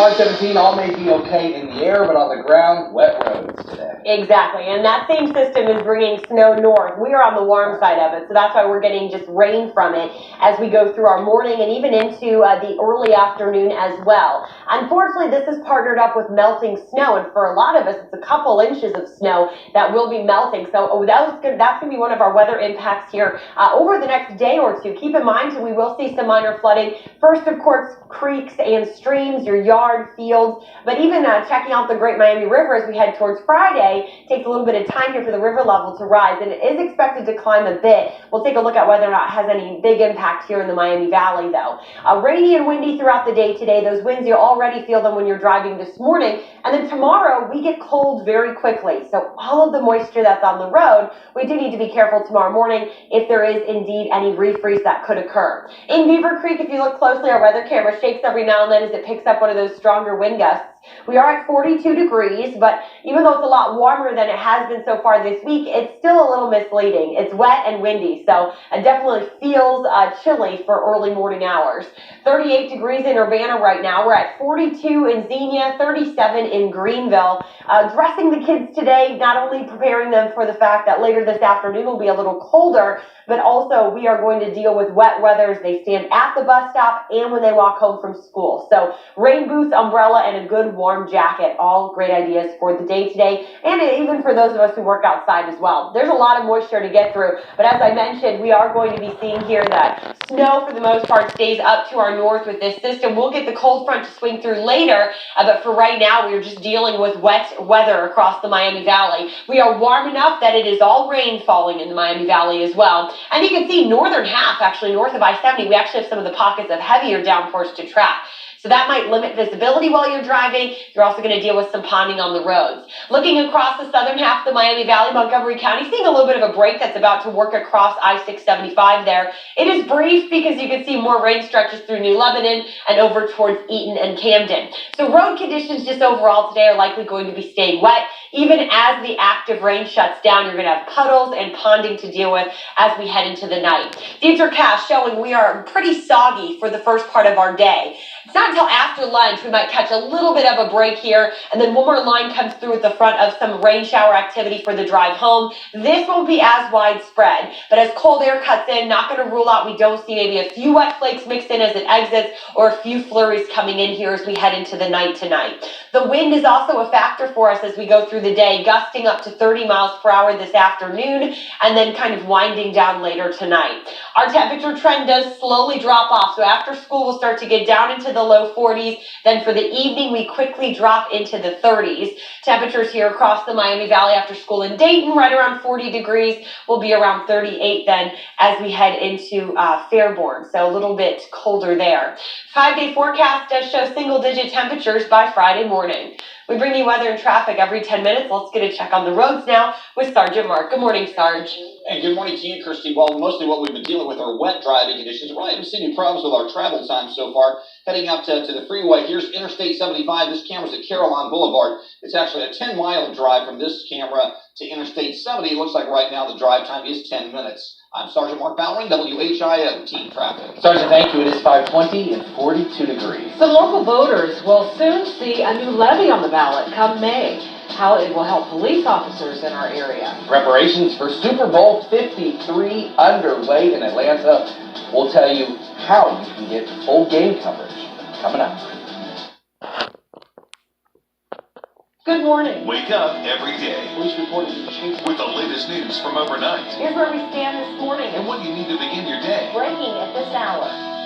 517, all may be okay in the air, but on the ground, wet roads today. Exactly, and that same system is bringing snow north. We are on the warm side of it, so that's why we're getting just rain from it as we go through our morning and even into the early afternoon as well. Unfortunately, this is partnered up with melting snow, and for a lot of us, it's a couple inches of snow that will be melting. So that's going to be one of our weather impacts here over the next day or two. Keep in mind, we will see some minor flooding. First, of course, creeks and streams, your yard, fields, but even checking out the Great Miami River as we head towards Friday takes a little bit of time here for the river level to rise, and it is expected to climb a bit. We'll take a look at whether or not it has any big impact here in the Miami Valley, though. Rainy and windy throughout the day today. Those winds, you already feel them when you're driving this morning, and then tomorrow we get cold very quickly. So all of the moisture that's on the road, we do need to be careful tomorrow morning if there is indeed any refreeze that could occur. In Beaver Creek, if you look closely, our weather camera shakes every now and then as it picks up one of those stronger wind gusts. We are at 42 degrees, but even though it's a lot warmer than it has been so far this week, it's still a little misleading. It's wet and windy, so it definitely feels chilly for early morning hours. 38 degrees in Urbana right now. We're at 42 in Xenia, 37 in Greenville. Dressing the kids today, not only preparing them for the fact that later this afternoon will be a little colder, but also we are going to deal with wet weather as they stand at the bus stop and when they walk home from school. So rain boots, umbrella, and a good warm jacket, all great ideas for the day today, and even for those of us who work outside as well. There's a lot of moisture to get through, but as I mentioned, we are going to be seeing here that snow for the most part stays up to our north with this system. We'll get the cold front to swing through later, but for right now, we're just dealing with wet weather across the Miami Valley. We are warm enough that it is all rain falling in the Miami Valley as well. And you can see northern half, actually north of I-70, we actually have some of the pockets of heavier downpours to track. So that might limit visibility while you're driving. You're also going to deal with some ponding on the roads. Looking across the southern half of the Miami Valley, Montgomery County, seeing a little bit of a break that's about to work across I-675 there. It is brief because you can see more rain stretches through New Lebanon and over towards Eaton and Camden. So road conditions just overall today are likely going to be staying wet. Even as the active rain shuts down, you're going to have puddles and ponding to deal with as we head into the night. These are casts showing we are pretty soggy for the first part of our day. It's not until after lunch we might catch a little bit of a break here, and then one more line comes through at the front of some rain shower activity for the drive home. This won't be as widespread, but as cold air cuts in, not going to rule out we don't see maybe a few wet flakes mixed in as it exits, or a few flurries coming in here as we head into the night tonight. The wind is also a factor for us as we go through the day, gusting up to 30 miles per hour this afternoon, and then kind of winding down later tonight. Our temperature trend does slowly drop off, so after school we'll start to get down into the low 40s. Then for the evening, we quickly drop into the 30s. Temperatures here across the Miami Valley after school in Dayton, right around 40 degrees. Will be around 38 then as we head into Fairborn, so a little bit colder there. 5-day forecast does show single-digit temperatures by Friday morning. We bring you weather and traffic every 10 minutes. Let's get a check on the roads now with Sergeant Mark. Good morning, Sarge. And good morning to you, Kiriste. Well, mostly what we've been dealing with are wet driving conditions. We really haven't seen any problems with our travel time so far. Heading out to the freeway, here's Interstate 75. This camera's at Caroline Boulevard. It's actually a 10-mile drive from this camera to Interstate 70. It looks like right now the drive time is 10 minutes. I'm Sergeant Mark Bowering, WHIO Team Traffic. Sergeant, thank you. It is 5:20 and 42 degrees. Some local voters will soon see a new levy on the ballot come May. How it will help police officers in our area. Preparations for Super Bowl 53 underway in Atlanta. We'll tell you how you can get full game coverage coming up. Good morning. Wake up every day Police reporting with the latest news from overnight Here's where we stand this morning. and what you need to begin your day. Breaking at this hour.